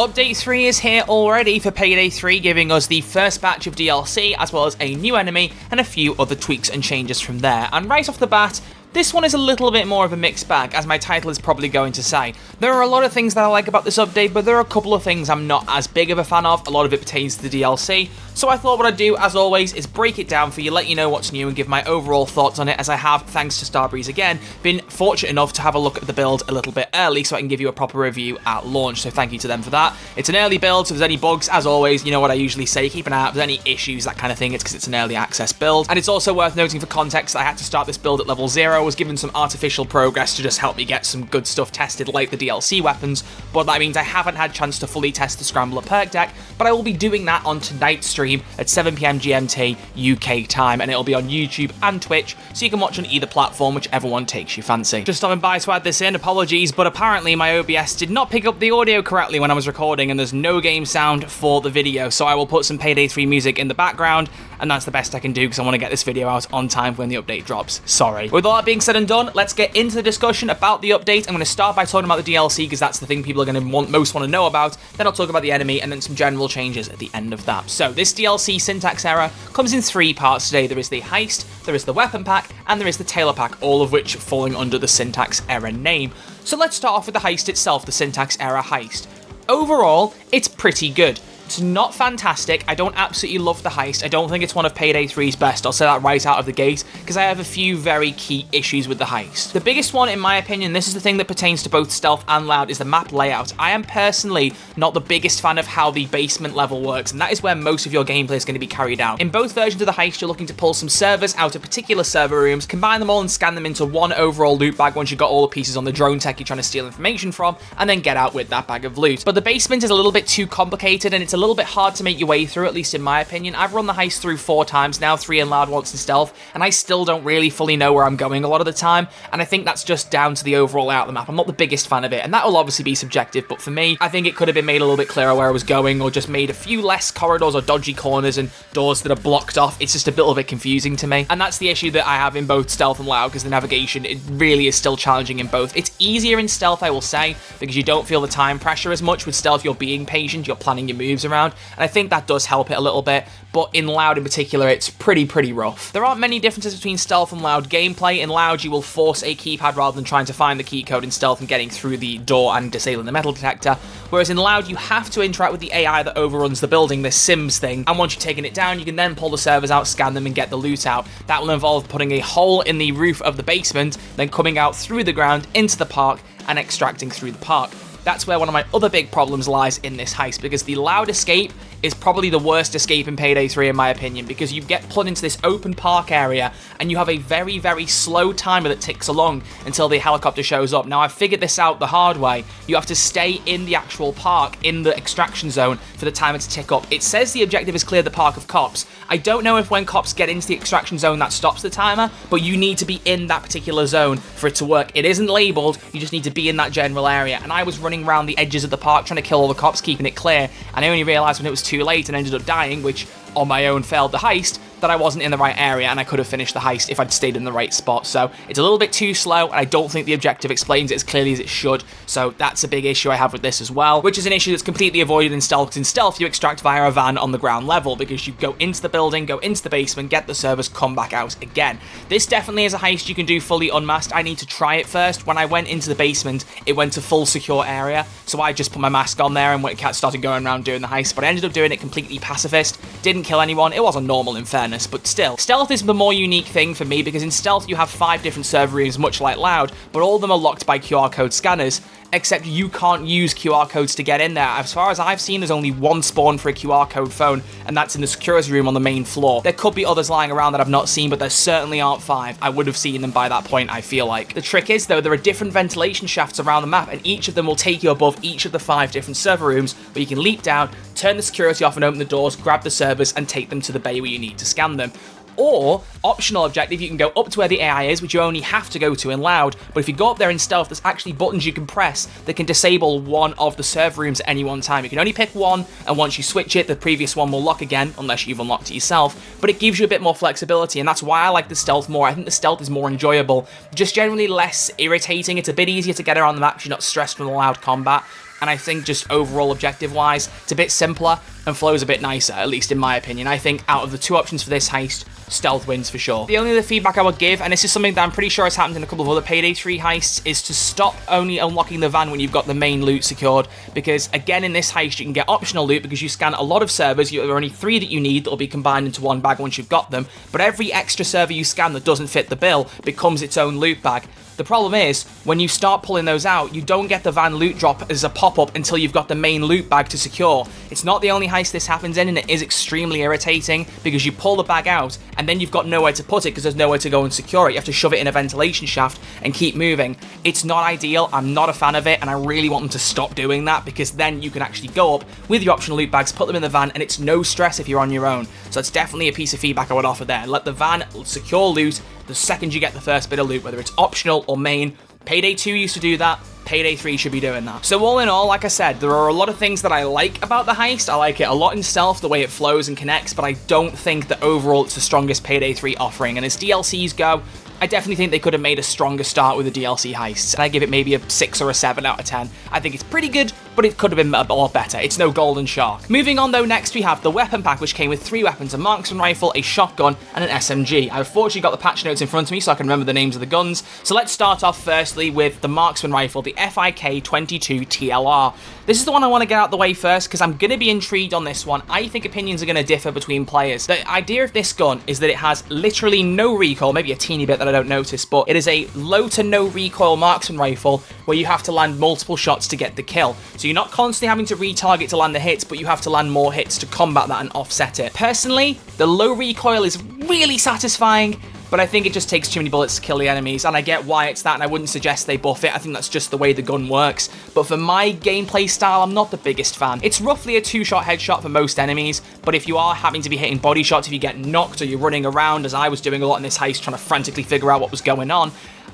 Update 3 is here already for Payday 3, giving us the first batch of DLC, as well as a new enemy, and a few other tweaks and changes from there. And right off the bat, this one is a little bit more of a mixed bag, as my title is probably going to say. There are a lot of things that I like about this update, but there are a couple of things I'm not as big of a fan of. A lot of it pertains to the DLC, so I thought what I'd do, as always, is break it down for you, let you know what's new, and give my overall thoughts on it, as I have, thanks to Starbreeze again, been fortunate enough to have a look at the build a little bit early, so I can give you a proper review at launch, so thank you to them for that. It's an early build, so if there's any bugs, as always, you know what I usually say, keep an eye out if there's any issues, that kind of thing, it's because it's an early access build. And it's also worth noting for context that I had to start this build at level 0, I was given some artificial progress to just help me get some good stuff tested, like the DLC weapons, but that means I haven't had a chance to fully test the Scrambler perk deck, but I will be doing that on tonight's stream at 7 PM GMT UK time, and it'll be on YouTube and Twitch, so you can watch on either platform, whichever one takes you fancy. Just stopping by to add this in, apologies, but apparently my OBS did not pick up the audio correctly when I was recording, and there's no game sound for the video, so I will put some Payday 3 music in the background, and that's the best I can do because I want to get this video out on time when the update drops. Sorry. With all that being said and done, let's get into the discussion about the update. I'm going to start by talking about the DLC because that's the thing people are going to most want to know about. Then I'll talk about the enemy and then some general changes at the end of that. So this DLC syntax error comes in 3 parts today. There is the Heist, there is the Weapon Pack, and there is the Tailor Pack, all of which falling under the syntax error name. So let's start off with the Heist itself, the syntax error Heist. Overall, it's pretty good. It's not fantastic. I don't absolutely love the Heist. I don't think it's one of Payday 3's best. I'll say that right out of the gate, because I have a few very key issues with the Heist. The biggest one, in my opinion, this is the thing that pertains to both stealth and loud, is the map layout. I am personally not the biggest fan of how the basement level works, and that is where most of your gameplay is going to be carried out. In both versions of the Heist, you're looking to pull some servers out of particular server rooms, combine them all and scan them into one overall loot bag once you've got all the pieces on the drone tech you're trying to steal information from, and then get out with that bag of loot. But the basement is a little bit too complicated, and it's a little bit hard to make your way through, at least in my opinion. I've run the Heist through 4 times now, 3 in loud, once in stealth, and I still don't really fully know where I'm going a lot of the time, and I think that's just down to the overall layout of the map. I'm not the biggest fan of it, and that will obviously be subjective, but for me, I think it could have been made a little bit clearer where I was going, or just made a few less corridors or dodgy corners and doors that are blocked off. It's just a little bit confusing to me, and that's the issue that I have in both stealth and loud, because the navigation, it really is still challenging in both. It's easier in stealth, I will say, because you don't feel the time pressure as much. With stealth, you're being patient, you're planning your moves around, and I think that does help it a little bit, but in loud in particular, it's pretty rough. There aren't many differences between stealth and loud gameplay. In loud, you will force a keypad rather than trying to find the key code in stealth and getting through the door and disabling the metal detector, whereas in loud, you have to interact with the AI that overruns the building, this Sims thing, and once you've taken it down, you can then pull the servers out, scan them, and get the loot out. That will involve putting a hole in the roof of the basement, then coming out through the ground into the park and extracting through the park. That's where one of my other big problems lies in this Heist, because the loud escape is probably the worst escape in Payday 3 in my opinion, because you get put into this open park area and you have a very slow timer that ticks along until the helicopter shows up. Now, I've figured this out the hard way. You have to stay in the actual park, in the extraction zone, for the timer to tick up. It says the objective is clear the park of cops. I don't know if when cops get into the extraction zone that stops the timer, but you need to be in that particular zone for it to work. It isn't labeled, you just need to be in that general area, and I was running around the edges of the park trying to kill all the cops, keeping it clear, and I only realised when it was too late and ended up dying, which on my own failed the Heist, that I wasn't in the right area, and I could have finished the Heist if I'd stayed in the right spot. So it's a little bit too slow, and I don't think the objective explains it as clearly as it should, so that's a big issue I have with this as well, which is an issue that's completely avoided in stealth, because in stealth you extract via a van on the ground level, because you go into the building, go into the basement, get the servers, come back out again. This definitely is a Heist you can do fully unmasked. I need to try it first. When I went into the basement, it went to full secure area, so I just put my mask on there and started going around doing the Heist, but I ended up doing it completely pacifist, didn't kill anyone. It wasn't normal in fairness, but still. Stealth is the more unique thing for me, because in stealth you have 5 different server rooms, much like loud, but all of them are locked by QR code scanners, except you can't use QR codes to get in there. As far as I've seen, there's only one spawn for a QR code phone, and that's in the security room on the main floor. There could be others lying around that I've not seen, but there certainly aren't 5. I would have seen them by that point, I feel like. The trick is, though, there are different ventilation shafts around the map, and each of them will take you above each of the 5 different server rooms, where you can leap down, turn the security off and open the doors, grab the servers, and take them to the bay where you need to scan them. Or, optional objective, you can go up to where the AI is, which you only have to go to in loud, but if you go up there in stealth, there's actually buttons you can press that can disable one of the server rooms at any one time. You can only pick one, and once you switch it, the previous one will lock again, unless you've unlocked it yourself, but it gives you a bit more flexibility, and that's why I like the stealth more. I think the stealth is more enjoyable, just generally less irritating. It's a bit easier to get around the map, you're not stressed from the loud combat. and I think just overall objective-wise, it's a bit simpler, and Flow's a bit nicer, at least in my opinion. I think out of the two options for this heist, stealth wins for sure. The only other feedback I would give, and this is something that I'm pretty sure has happened in a couple of other Payday 3 heists, is to stop only unlocking the van when you've got the main loot secured, because again in this heist you can get optional loot because you scan a lot of servers. There are only 3 that you need that will be combined into one bag once you've got them, but every extra server you scan that doesn't fit the bill becomes its own loot bag. The problem is, when you start pulling those out, you don't get the van loot drop as a pop-up until you've got the main loot bag to secure. It's not the only heist this happens in, and it is extremely irritating because you pull the bag out and then you've got nowhere to put it because there's nowhere to go and secure it. You have to shove it in a ventilation shaft and keep moving. It's not ideal, I'm not a fan of it, and I really want them to stop doing that because then you can actually go up with your optional loot bags, put them in the van, and it's no stress if you're on your own. So it's definitely a piece of feedback I would offer there. Let the van secure loot the second you get the first bit of loot, whether it's optional or main. Payday 2 used to do that. Payday 3 should be doing that. So all in all, like I said, there are a lot of things that I like about the heist. I like it a lot in stealth, the way it flows and connects, but I don't think that overall it's the strongest Payday 3 offering. And as DLCs go, I definitely think they could have made a stronger start with the DLC heists. And I give it maybe a 6 or a 7 out of 10. I think it's pretty good, but it could have been a lot better. It's no golden shark. Moving on though, next we have the weapon pack, which came with 3 weapons, a marksman rifle, a shotgun, and an SMG. I've fortunately got the patch notes in front of me so I can remember the names of the guns. So let's start off firstly with the marksman rifle, the FIK-22 TLR. This is the one I want to get out the way first because I'm going to be intrigued on this one. I think opinions are going to differ between players. The idea of this gun is that it has literally no recoil, maybe a teeny bit that I don't notice, but it is a low to no recoil marksman rifle where you have to land multiple shots to get the kill. So you're not constantly having to retarget to land the hits, but you have to land more hits to combat that and offset it. Personally, the low recoil is really satisfying, but I think it just takes too many bullets to kill the enemies, and I get why it's that, and I wouldn't suggest they buff it. I think that's just the way the gun works. But for my gameplay style, I'm not the biggest fan. It's roughly a 2-shot headshot for most enemies, but if you are having to be hitting body shots, if you get knocked or you're running around, as I was doing a lot in this heist, trying to frantically figure out what was going on,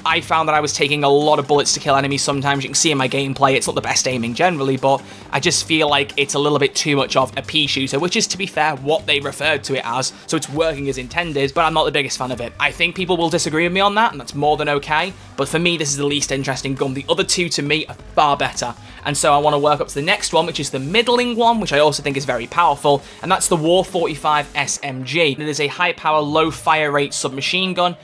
I found that I was taking a lot of bullets to kill enemies sometimes. You can see in my gameplay, it's not the best aiming generally, but I just feel like it's a little bit too much of a pea shooter, which is, to be fair, what they referred to it as, so it's working as intended, but I'm not the biggest fan of it. I think people will disagree with me on that, and that's more than okay, but for me, this is the least interesting gun. The other two, to me, are far better, and so I want to work up to the next one, which is the middling one, which I also think is very powerful, and that's the War 45 SMG. It is a high-power, low-fire rate submachine gun,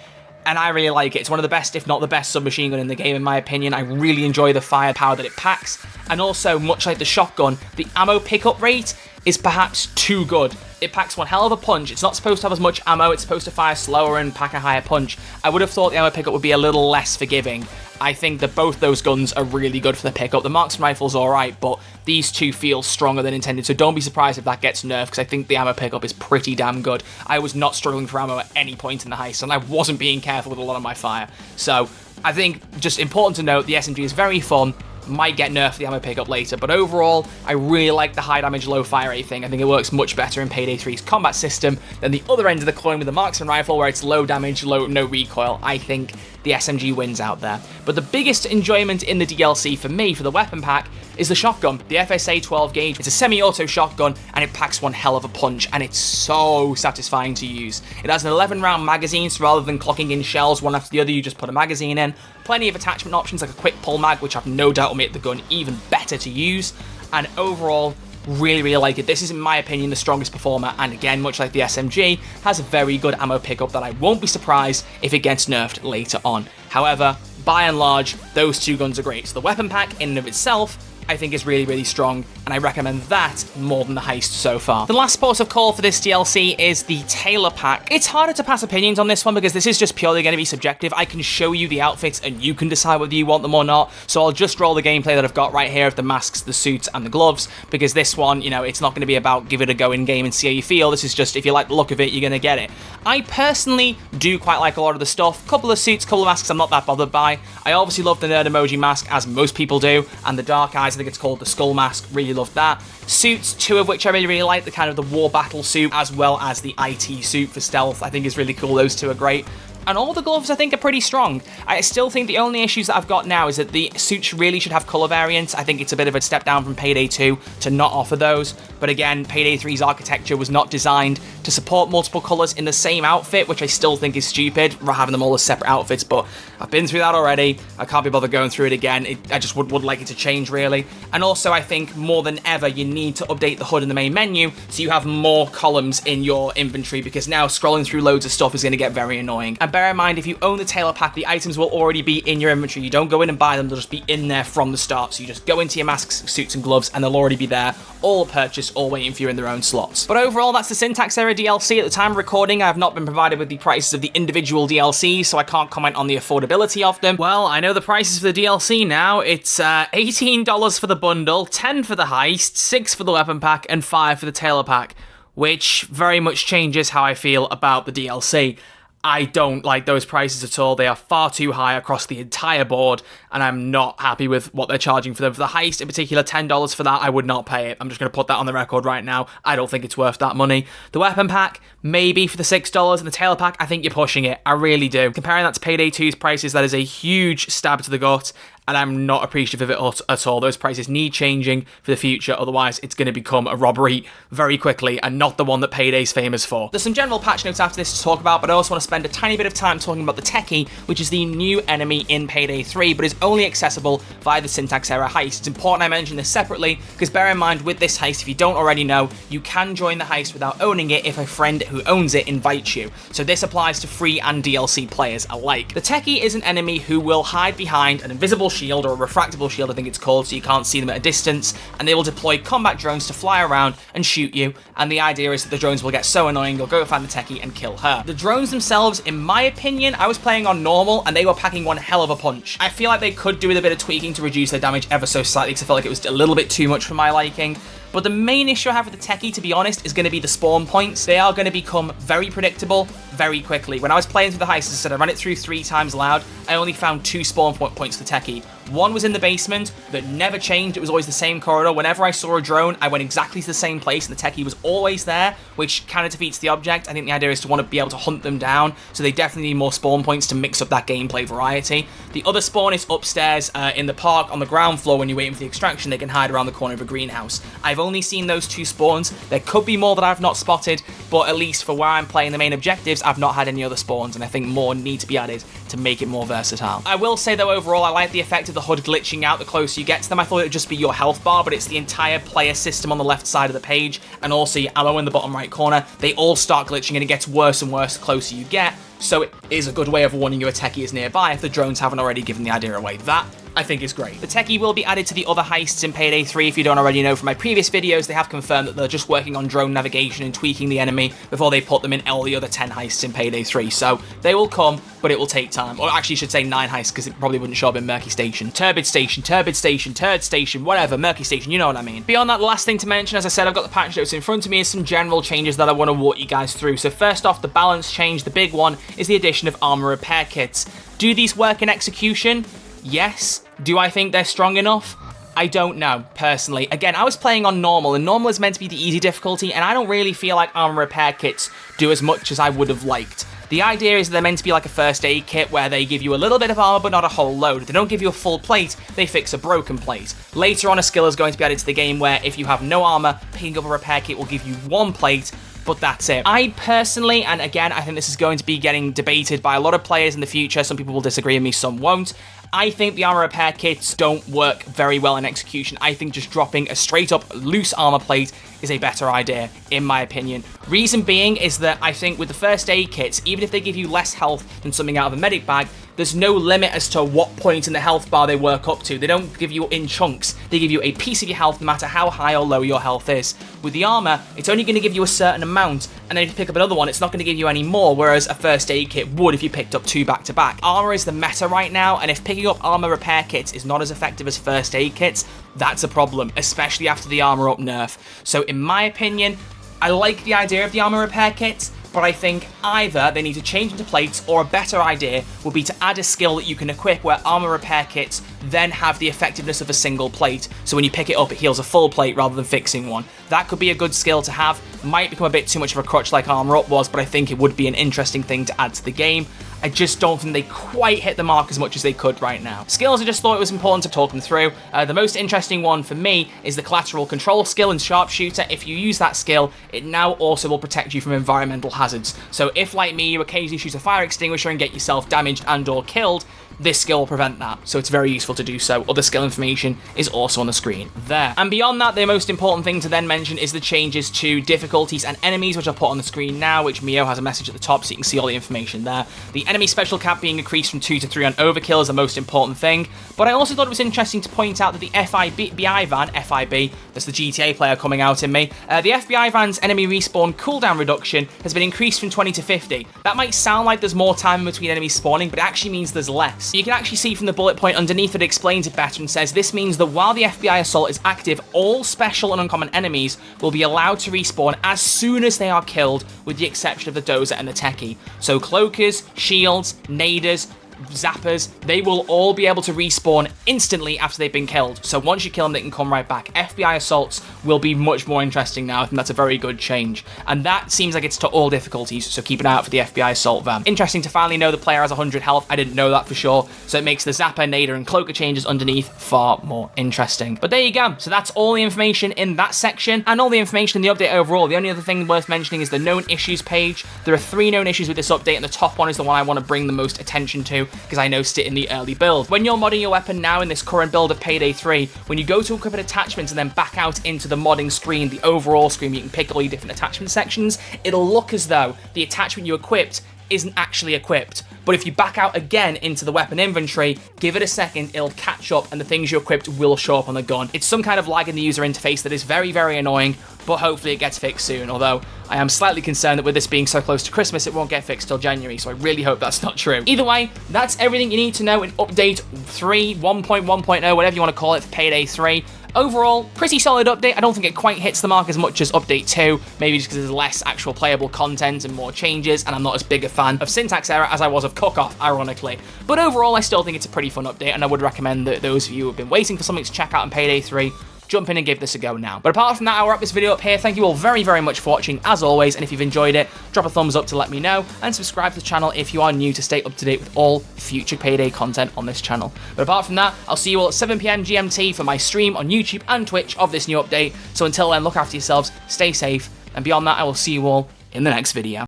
and I really like it. It's one of the best, if not the best, submachine gun in the game, in my opinion. I really enjoy the firepower that it packs, and also, much like the shotgun, the ammo pickup rate is perhaps too good. It packs one hell of a punch. It's not supposed to have as much ammo. It's supposed to fire slower and pack a higher punch. I would have thought the ammo pickup would be a little less forgiving. I think that both those guns are really good for the pickup. The marksman rifle's alright, but these two feel stronger than intended, so don't be surprised if that gets nerfed, because I think the ammo pickup is pretty damn good. I was not struggling for ammo at any point in the heist, and I wasn't being careful with a lot of my fire. So I think, just important to note, the SMG is very fun. Might get nerfed the ammo pickup later, but overall, I really like the high damage, low fire rate thing. I think it works much better in Payday 3's combat system than the other end of the coin with the marksman rifle, where it's low damage, no recoil. I think the SMG wins out there. But the biggest enjoyment in the DLC for me, for the weapon pack, is the shotgun, the FSA 12 gauge. It's a semi-auto shotgun, and it packs one hell of a punch, and it's so satisfying to use. It has an 11-round magazine, so rather than clocking in shells one after the other, you just put a magazine in. Plenty of attachment options, like a quick pull mag, which I've no doubt will make the gun even better to use. And overall, really like it. This is, in my opinion, the strongest performer, and again, much like the SMG, has a very good ammo pickup that I won't be surprised if it gets nerfed later on. However, by and large, those two guns are great. So the weapon pack, in and of itself, I think is really strong, and I recommend that more than the heist so far. The last port of call for this DLC is the Tailor pack. It's harder to pass opinions on this one because this is just purely going to be subjective. I can show you the outfits and you can decide whether you want them or not, so I'll just roll the gameplay that I've got right here of the masks, the suits, and the gloves, because this one, you know, it's not going to be about give it a go in game and see how you feel. This is just, if you like the look of it, you're going to get it. I personally do quite like a lot of the stuff. Couple of suits, couple of masks I'm not that bothered by. I obviously love the nerd emoji mask, as most people do, and the dark eyes, I think it's called the skull mask, really love that. Suits, two of which I really like, the kind of the war battle suit, as well as the IT suit for stealth, I think is really cool. Those two are great. and all the gloves I think are pretty strong. I still think the only issues that I've got now is that the suits really should have color variants. I think it's a bit of a step down from Payday 2 to not offer those, but again, Payday 3's architecture was not designed to support multiple colors in the same outfit, which I still think is stupid, having them all as separate outfits, but I've been through that already. I can't be bothered going through it again. I just would like it to change, really. And also, I think more than ever, you need to update the HUD in the main menu so you have more columns in your inventory, because now scrolling through loads of stuff is going to get very annoying. And bear in mind, if you own the Tailor pack, the items will already be in your inventory. You don't go in and buy them, they'll just be in there from the start. So you just go into your masks, suits, and gloves, and they'll already be there, all purchased, all waiting for you in their own slots. But overall, that's the Syntax Error DLC. At the time of recording, I have not been provided with the prices of the individual DLCs, so I can't comment on the affordability of them. Well, I know the prices for the DLC now. It's $18 for the bundle, $10 for the heist, $6 for the weapon pack, and $5 for the Tailor pack, which very much changes how I feel about the DLC. I don't like those prices at all. They are far too high across the entire board, and I'm not happy with what they're charging for them. For the heist in particular, $10 for that, I would not pay it. I'm just going to put that on the record right now. I don't think it's worth that money. The weapon pack, maybe for the $6, and the Tailor pack, I think you're pushing it. I really do. Comparing that to Payday 2's prices, that is a huge stab to the gut, and I'm not appreciative of it at all. Those prices need changing for the future, otherwise it's going to become a robbery very quickly, and not the one that Payday's famous for. There's some general patch notes after this to talk about, but I also want to spend a tiny bit of time talking about the Techie, which is the new enemy in Payday 3, but is only accessible via the Syntax Error heist. It's important I mention this separately, because bear in mind with this heist, if you don't already know, you can join the heist without owning it if a friend who owns it invites you. So this applies to free and DLC players alike. The Techie is an enemy who will hide behind an invisible shield, or a refractable shield I think it's called, so you can't see them at a distance, and they will deploy combat drones to fly around and shoot you, and the idea is that the drones will get so annoying you'll go find the Techie and kill her. The drones themselves, in my opinion, I was playing on normal and they were packing one hell of a punch. I feel like they could do with a bit of tweaking to reduce their damage ever so slightly, because I felt like it was a little bit too much for my liking. But the main issue I have with the Techie, to be honest, is going to be the spawn points. They are going to become very predictable very quickly. When I was playing through the heist, as I said, I ran it through 3 times loud. I only found 2 spawn points for the Techie. One was in the basement that never changed. It was always the same corridor. Whenever I saw a drone, I went exactly to the same place, and the Techie was always there, which kind of defeats the object. I think the idea is to want to be able to hunt them down, so they definitely need more spawn points to mix up that gameplay variety. The other spawn is upstairs in the park on the ground floor. When you're waiting for the extraction, they can hide around the corner of a greenhouse. I've only seen those 2 spawns. There could be more that I've not spotted, but at least for where I'm playing the main objectives, I've not had any other spawns, and I think more need to be added to make it more versatile. I will say though, overall, I like the effect of the HUD glitching out the closer you get to them. I thought it would just be your health bar, but it's the entire player system on the left side of the page, and also your ammo in the bottom right corner. They all start glitching, and it gets worse and worse the closer you get, so it is a good way of warning you a Techie is nearby if the drones haven't already given the idea away. That, I think, is great. The Techie will be added to the other heists in Payday 3. If you don't already know from my previous videos, they have confirmed that they're just working on drone navigation and tweaking the enemy before they put them in all the other 10 heists in Payday 3. So they will come, but it will take time. Or actually, I should say 9 heists, because it probably wouldn't show up in Murky Station. Turbid Station, Turbid Station, Turd Station, whatever, Murky Station, you know what I mean. Beyond that, the last thing to mention, as I said, I've got the patch notes in front of me, is some general changes that I want to walk you guys through. So first off, the balance change, the big one, is the addition of Armour repair kits. Do these work in execution? Yes. Do I think they're strong enough? I don't know, personally. Again, I was playing on normal, and normal is meant to be the easy difficulty, and I don't really feel like Armour repair kits do as much as I would have liked. The idea is they're meant to be like a first aid kit where they give you a little bit of armor but not a whole load. If they don't give you a full plate, they fix a broken plate. Later on, a skill is going to be added to the game where if you have no armor, picking up a repair kit will give you 1 plate, but that's it. I personally, and again, I think this is going to be getting debated by a lot of players in the future. Some people will disagree with me, some won't. I think the armor repair kits don't work very well in execution. I think just dropping a straight up loose armor plate is a better idea, in my opinion. Reason being is that I think with the first aid kits, even if they give you less health than something out of a medic bag, there's no limit as to what point in the health bar they work up to. They don't give you in chunks. They give you a piece of your health no matter how high or low your health is. With the armor, it's only going to give you a certain amount, and then if you pick up another one, it's not going to give you any more, whereas a first aid kit would if you picked up 2 back to back. Armor is the meta right now, and if picking up armor repair kits is not as effective as first aid kits, that's a problem, especially after the armor up nerf. So in my opinion, I like the idea of the armor repair kits, but I think either they need to change into plates, or a better idea would be to add a skill that you can equip where armor repair kits then have the effectiveness of a single plate. So when you pick it up, it heals a full plate rather than fixing one. That could be a good skill to have. Might become a bit too much of a crutch like Armour Up was, but I think it would be an interesting thing to add to the game. I just don't think they quite hit the mark as much as they could right now. Skills, I just thought it was important to talk them through. The most interesting one for me is the collateral control skill in Sharpshooter. If you use that skill, it now also will protect you from environmental hazards. So if, like me, you occasionally shoot a fire extinguisher and get yourself damaged and or killed, this skill will prevent that, so it's very useful to do so. Other skill information is also on the screen there. And beyond that, the most important thing to then mention is the changes to difficulties and enemies, which I'll put on the screen now, which Mio has a message at the top so you can see all the information there. The enemy special cap being increased from 2 to 3 on overkill is the most important thing, but I also thought it was interesting to point out that the FBI van, FIB, that's the GTA player coming out in me, the FBI van's enemy respawn cooldown reduction has been increased from 20 to 50. That might sound like there's more time in between enemies spawning, but it actually means there's less. You can actually see from the bullet point underneath it explains it better and says this means that while the FBI assault is active, all special and uncommon enemies will be allowed to respawn as soon as they are killed, with the exception of the Dozer and the Techie. So cloakers, shields, naders, zappers, they will all be able to respawn instantly after they've been killed. So once you kill them, they can come right back. FBI assaults will be much more interesting now. I think that's a very good change. And that seems like it's to all difficulties, so keep an eye out for the FBI assault van. Interesting to finally know the player has 100 health. I didn't know that for sure. So it makes the zapper, nader, and cloaker changes underneath far more interesting. But there you go. So that's all the information in that section and all the information in the update overall. The only other thing worth mentioning is the known issues page. There are 3 known issues with this update, and the top one is the one I want to bring the most attention to, because I noticed it in the early build. When you're modding your weapon now in this current build of Payday 3, when you go to equip an attachment and then back out into the modding screen, the overall screen, you can pick all your different attachment sections, it'll look as though the attachment you equipped isn't actually equipped. But if you back out again into the weapon inventory, give it a second, it'll catch up and the things you equipped will show up on the gun. It's some kind of lag in the user interface that is very, very annoying, but hopefully it gets fixed soon. Although I am slightly concerned that with this being so close to Christmas, it won't get fixed till January, so I really hope that's not true. Either way, that's everything you need to know in Update 3, 1.1.0, whatever you want to call it, for Payday 3. Overall, pretty solid update. I don't think it quite hits the mark as much as Update 2, maybe just because there's less actual playable content and more changes, and I'm not as big a fan of syntax error as I was of cook-off, ironically. But overall, I still think it's a pretty fun update, and I would recommend that those of you who have been waiting for something to check out in Payday 3, jump in and give this a go now. But apart from that, I'll wrap this video up here. Thank you all very, very much for watching, as always, and if you've enjoyed it, drop a thumbs up to let me know, and subscribe to the channel if you are new to stay up to date with all future Payday content on this channel. But apart from that, I'll see you all at 7 PM GMT for my stream on YouTube and Twitch of this new update. So until then, look after yourselves, stay safe, and beyond that, I will see you all in the next video.